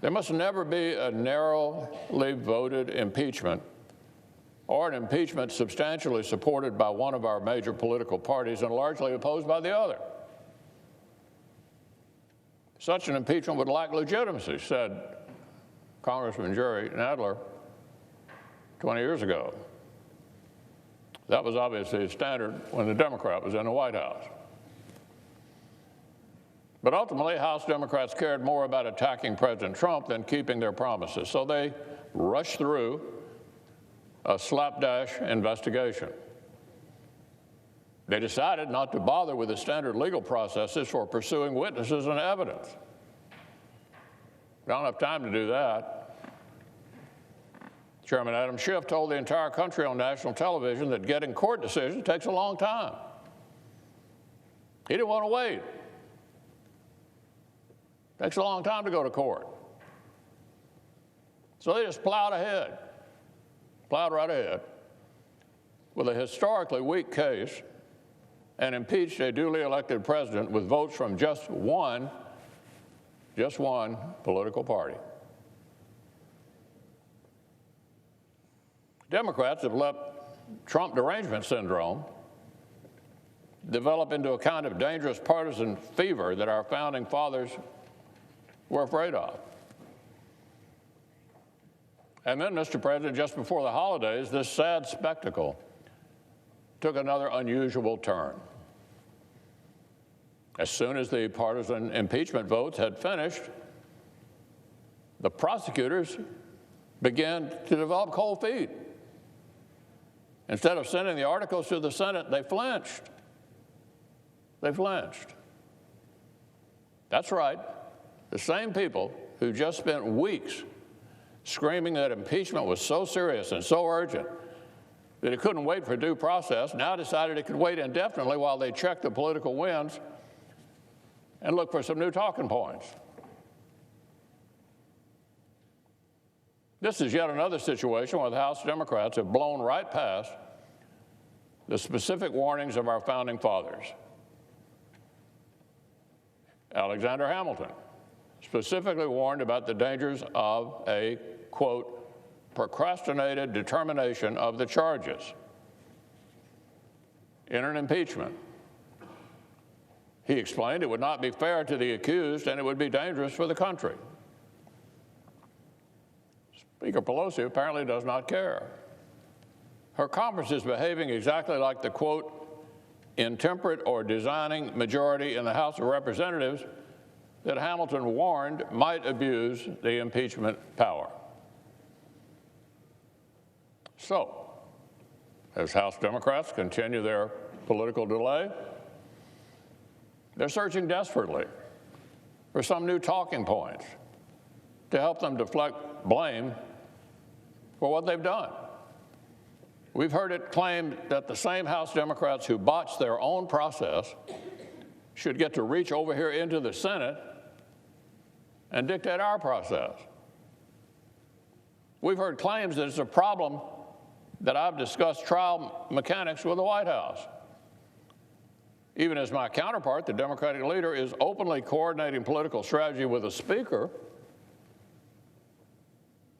There must never be a narrowly voted impeachment or an impeachment substantially supported by one of our major political parties and largely opposed by the other. Such an impeachment would lack legitimacy, said Congressman Jerry Nadler 20 years ago. That was obviously a standard when the Democrat was in the White House. But ultimately, House Democrats cared more about attacking President Trump than keeping their promises, so they rushed through a slapdash investigation. They decided not to bother with the standard legal processes for pursuing witnesses and evidence. We don't have time to do that. Chairman Adam Schiff told the entire country on national television that getting court decisions takes a long time. He didn't want to wait. It takes a long time to go to court. So they just plowed right ahead with a historically weak case and impeached a duly elected president with votes from just one political party. Democrats have let Trump derangement syndrome develop into a kind of dangerous partisan fever that our founding fathers were afraid of. And then, Mr. President, just before the holidays, this sad spectacle took another unusual turn. As soon as the partisan impeachment votes had finished, the prosecutors began to develop cold feet. Instead of sending the articles to the Senate, they flinched. That's right. The same people who just spent weeks screaming that impeachment was so serious and so urgent that it couldn't wait for due process now decided it could wait indefinitely while they checked the political winds and look for some new talking points. This is yet another situation where the House Democrats have blown right past the specific warnings of our founding fathers. Alexander Hamilton specifically warned about the dangers of a, quote, procrastinated determination of the charges in an impeachment. He explained it would not be fair to the accused and it would be dangerous for the country. Speaker Pelosi apparently does not care. Her conference is behaving exactly like the, quote, intemperate or designing majority in the House of Representatives that Hamilton warned might abuse the impeachment power. So, as House Democrats continue their political delay, they're searching desperately for some new talking points to help them deflect blame for what they've done. We've heard it claimed that the same House Democrats who botched their own process should get to reach over here into the Senate and dictate our process. We've heard claims that it's a problem that I've discussed trial mechanics with the White House. Even as my counterpart, the Democratic leader, is openly coordinating political strategy with a speaker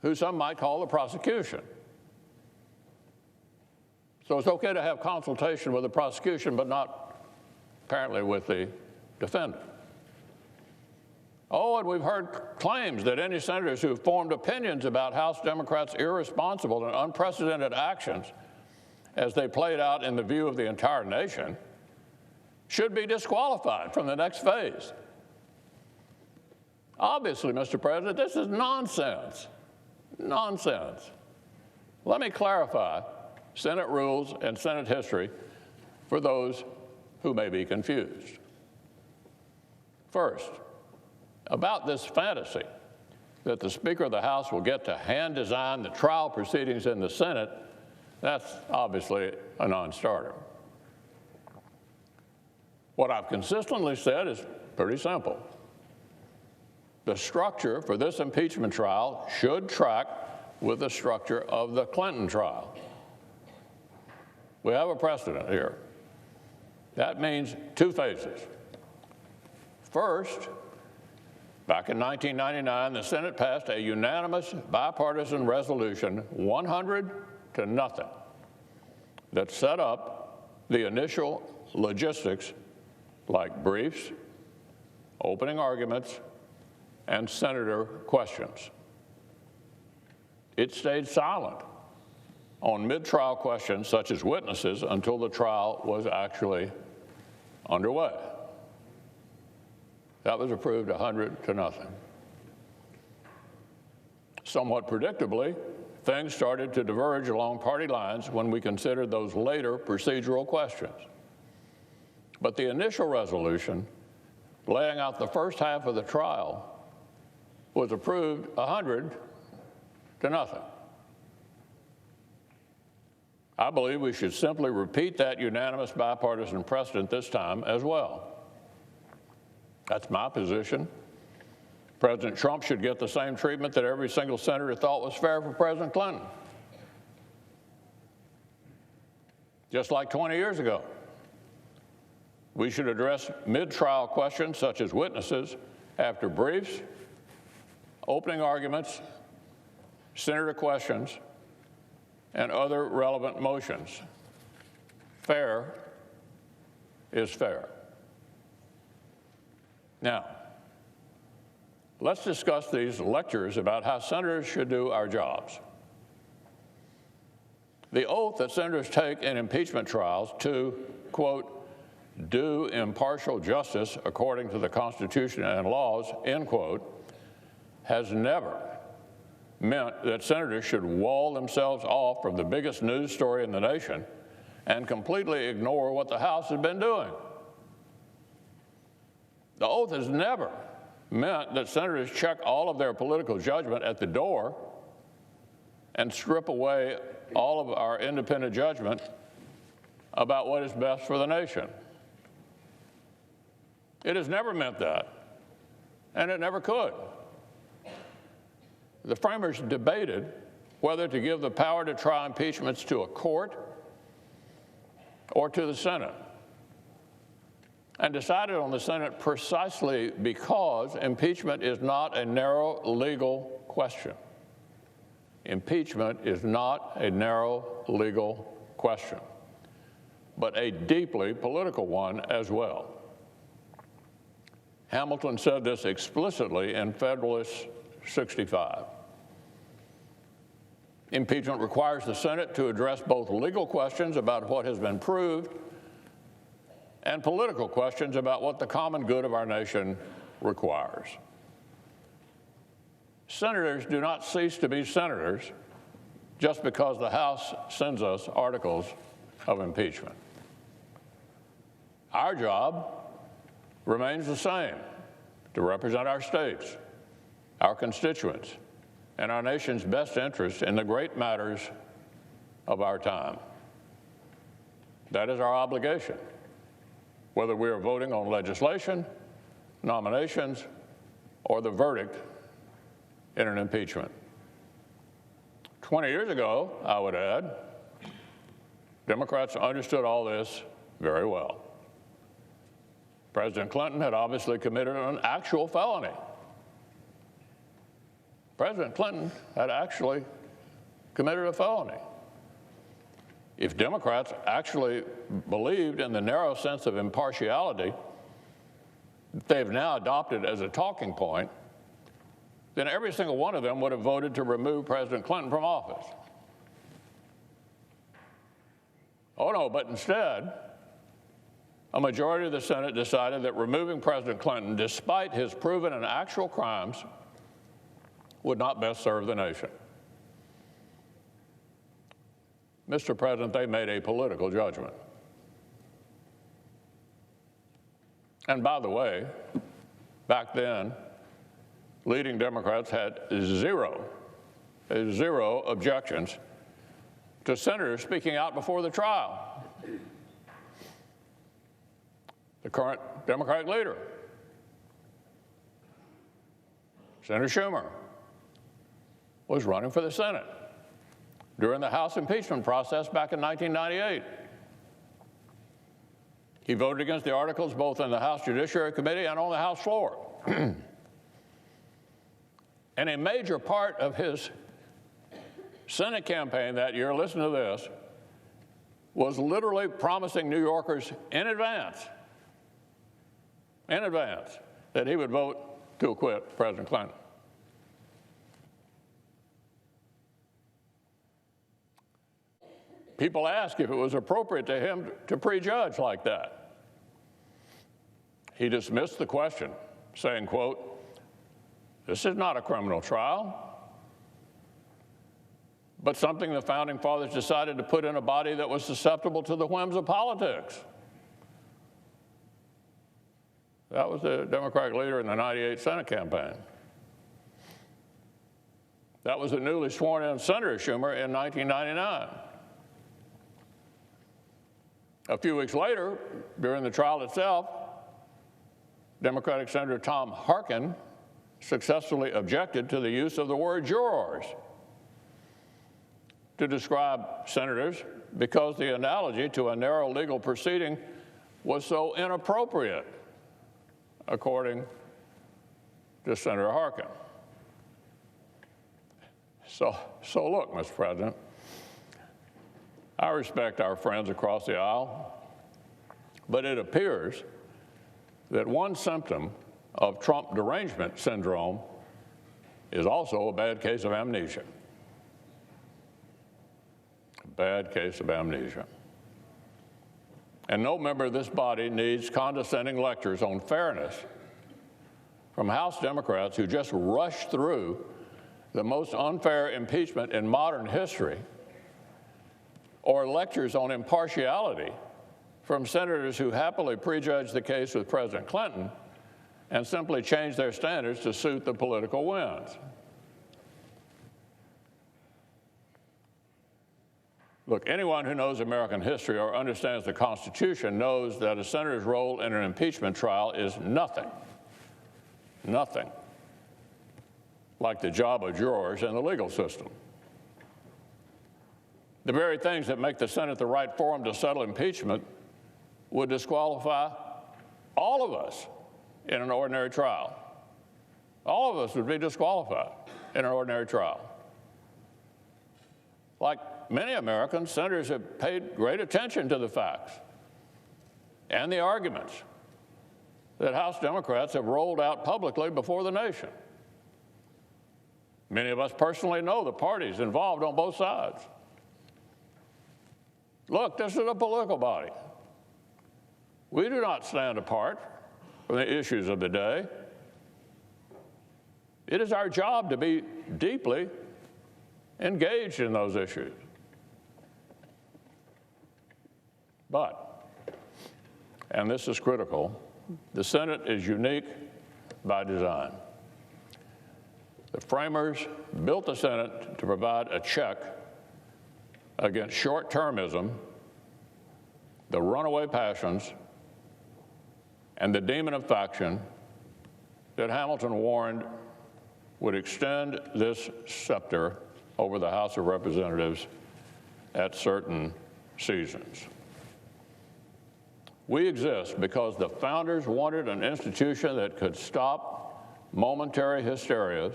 who some might call the prosecution. So it's okay to have consultation with the prosecution, but not apparently with the defendant. Oh, and we've heard claims that any senators who formed opinions about House Democrats' irresponsible and unprecedented actions as they played out in the view of the entire nation should be disqualified from the next phase. Obviously, Mr. President, this is nonsense. Nonsense. Let me clarify Senate rules and Senate history for those who may be confused. First, about this fantasy that the Speaker of the House will get to hand design the trial proceedings in the Senate, that's obviously a non-starter. What I've consistently said is pretty simple. The structure for this impeachment trial should track with the structure of the Clinton trial. We have a precedent here. That means two phases. First, Back in 1999, the Senate passed a unanimous bipartisan resolution, 100-0, that set up the initial logistics like briefs, opening arguments, and senator questions. It stayed silent on mid-trial questions such as witnesses until the trial was actually underway. That was approved 100-0. Somewhat predictably, things started to diverge along party lines when we considered those later procedural questions. But the initial resolution, laying out the first half of the trial, was approved 100-0. I believe we should simply repeat that unanimous bipartisan precedent this time as well. That's my position. President Trump should get the same treatment that every single senator thought was fair for President Clinton. Just like 20 years ago, we should address mid-trial questions such as witnesses after briefs, opening arguments, senator questions, and other relevant motions. Fair is fair. Now, let's discuss these lectures about how senators should do our jobs. The oath that senators take in impeachment trials to, quote, do impartial justice according to the Constitution and laws, end quote, has never meant that senators should wall themselves off from the biggest news story in the nation and completely ignore what the House has been doing. The oath has never meant that senators check all of their political judgment at the door and strip away all of our independent judgment about what is best for the nation. It has never meant that, and it never could. The framers debated whether to give the power to try impeachments to a court or to the Senate, and decided on the Senate precisely because impeachment is not a narrow legal question. Impeachment is not a narrow legal question, but a deeply political one as well. Hamilton said this explicitly in Federalist 65. Impeachment requires the Senate to address both legal questions about what has been proved and political questions about what the common good of our nation requires. Senators do not cease to be senators just because the House sends us articles of impeachment. Our job remains the same: to represent our states, our constituents, and our nation's best interests in the great matters of our time. That is our obligation, whether we are voting on legislation, nominations, or the verdict in an impeachment. 20 years ago, I would add, Democrats understood all this very well. President Clinton had obviously committed an actual felony. President Clinton had actually committed a felony. If Democrats actually believed in the narrow sense of impartiality that they've now adopted as a talking point, then every single one of them would have voted to remove President Clinton from office. Oh no, but instead, a majority of the Senate decided that removing President Clinton, despite his proven and actual crimes, would not best serve the nation. Mr. President, they made a political judgment. And by the way, back then, leading Democrats had zero objections to senators speaking out before the trial. The current Democratic leader, Senator Schumer, was running for the Senate during the House impeachment process back in 1998. He voted against the articles both in the House Judiciary Committee and on the House floor. And a major part of his Senate campaign that year, listen to this, was literally promising New Yorkers in advance, that he would vote to acquit President Clinton. People asked if it was appropriate to him to prejudge like that. He dismissed the question, saying, quote, "This is not a criminal trial, but something the Founding Fathers decided to put in a body that was susceptible to the whims of politics." That was the Democratic leader in the '98 Senate campaign. That was the newly sworn-in Senator Schumer in 1999. A few weeks later, during the trial itself, Democratic Senator Tom Harkin successfully objected to the use of the word jurors to describe senators because the analogy to a narrow legal proceeding was so inappropriate, according to Senator Harkin. So look, Mr. President, I respect our friends across the aisle, but it appears that one symptom of Trump derangement syndrome is also a bad case of amnesia. A bad case of amnesia. And no member of this body needs condescending lectures on fairness from House Democrats who just rushed through the most unfair impeachment in modern history, or lectures on impartiality from senators who happily prejudged the case with President Clinton and simply changed their standards to suit the political winds. Look, anyone who knows American history or understands the Constitution knows that a senator's role in an impeachment trial is nothing like the job of jurors in the legal system. The very things that make the Senate the right forum to settle impeachment would disqualify all of us in an ordinary trial. All of us would be disqualified in an ordinary trial. Like many Americans, senators have paid great attention to the facts and the arguments that House Democrats have rolled out publicly before the nation. Many of us personally know the parties involved on both sides. Look, this is a political body. We do not stand apart from the issues of the day. It is our job to be deeply engaged in those issues. But, and this is critical, the Senate is unique by design. The framers built the Senate to provide a check against short-termism, the runaway passions, and the demon of faction that Hamilton warned would extend this scepter over the House of Representatives at certain seasons. We exist because the founders wanted an institution that could stop momentary hysterias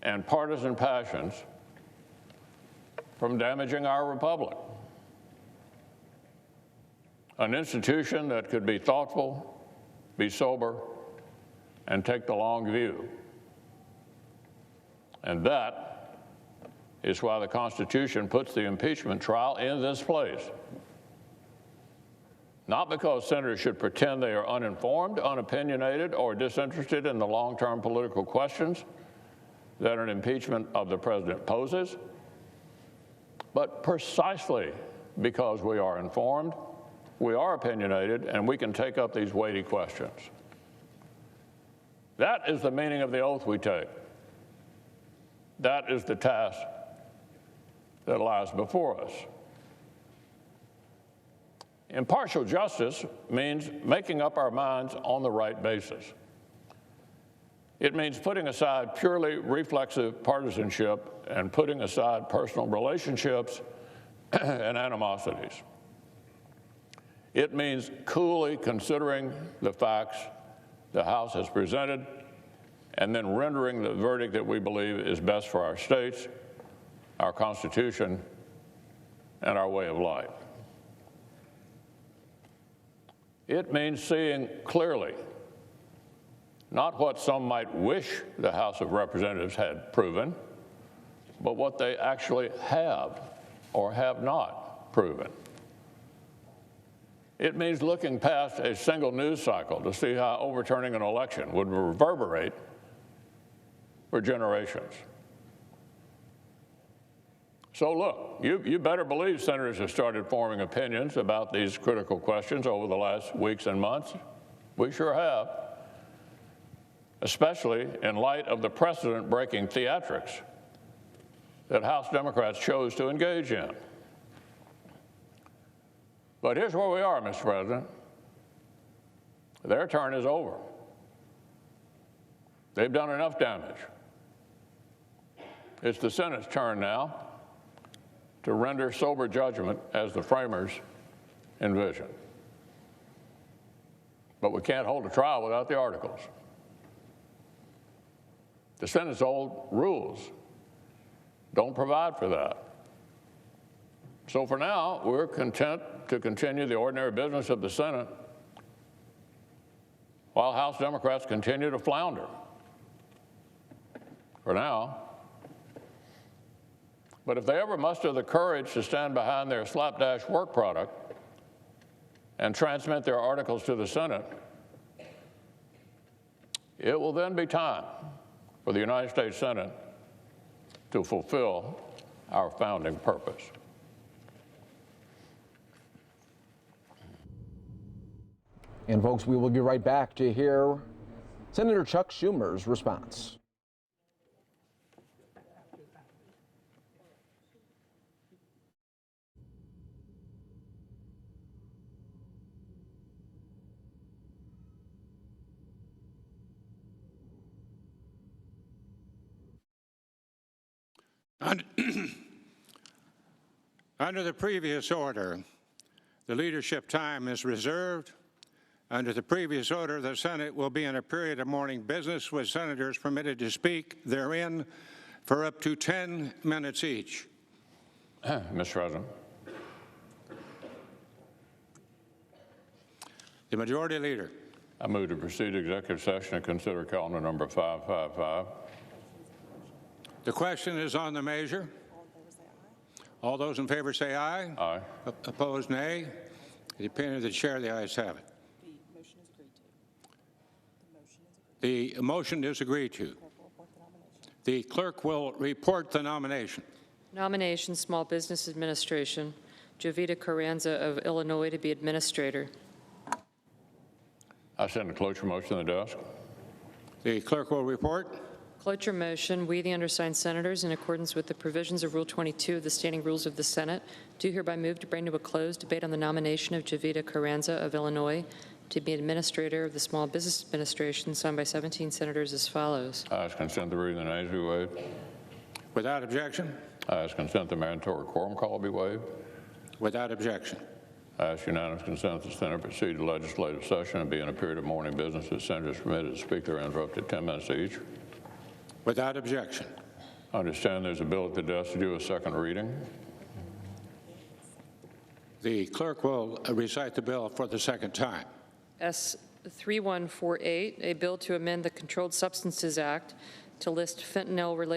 and partisan passions from damaging our republic. An institution that could be thoughtful, be sober, and take the long view. And that is why the Constitution puts the impeachment trial in this place. Not because senators should pretend they are uninformed, unopinionated, or disinterested in the long-term political questions that an impeachment of the president poses, but precisely because we are informed, we are opinionated, and we can take up these weighty questions. That is the meaning of the oath we take. That is the task that lies before us. Impartial justice means making up our minds on the right basis. It means putting aside purely reflexive partisanship and putting aside personal relationships and animosities. It means coolly considering the facts the House has presented and then rendering the verdict that we believe is best for our states, our Constitution, and our way of life. It means seeing clearly not what some might wish the House of Representatives had proven, but what they actually have or have not proven. It means looking past a single news cycle to see how overturning an election would reverberate for generations. So look, you better believe senators have started forming opinions about these critical questions over the last weeks and months. We sure have, especially in light of the precedent-breaking theatrics that House Democrats chose to engage in. But here's where we are, Mr. President. Their turn is over. They've done enough damage. It's the Senate's turn now to render sober judgment as the framers envisioned. But we can't hold a trial without the articles. The Senate's old rules don't provide for that. So for now, we're content to continue the ordinary business of the Senate while House Democrats continue to flounder. For now. But if they ever muster the courage to stand behind their slapdash work product and transmit their articles to the Senate, it will then be time for the United States Senate to fulfill our founding purpose. And folks, we will be right back to hear Senator Chuck Schumer's response. Under the previous order, the leadership time is reserved. Under the previous order, the Senate will be in a period of morning business with senators permitted to speak therein for up to 10 minutes each. Mr. President. The Majority Leader. I move to proceed to executive session and consider calendar number 555. The question is on the measure. All those in favor say aye. Aye. Opposed, nay. The opinion of the chair, the ayes have it. The motion is agreed to. The clerk will report the nomination. Nomination, Small Business Administration, Jovita Carranza of Illinois to be administrator. I send the cloture motion to the desk. The clerk will report. Cloture motion, we, the undersigned senators, in accordance with the provisions of Rule 22 of the Standing Rules of the Senate, do hereby move to bring to a close debate on the nomination of Jovita Carranza of Illinois to be administrator of the Small Business Administration, signed by 17 senators as follows. I ask consent to read the nays be waived. Without objection. I ask consent the mandatory quorum call be waived. Without objection. I ask unanimous consent that the Senate proceed to legislative session and be in a period of morning business as senators permitted to speak therein for up to 10 minutes each. Without objection. I understand there's a bill at the desk to do a second reading. The clerk will recite the bill for the second time. S. 3148, a bill to amend the Controlled Substances Act to list fentanyl-related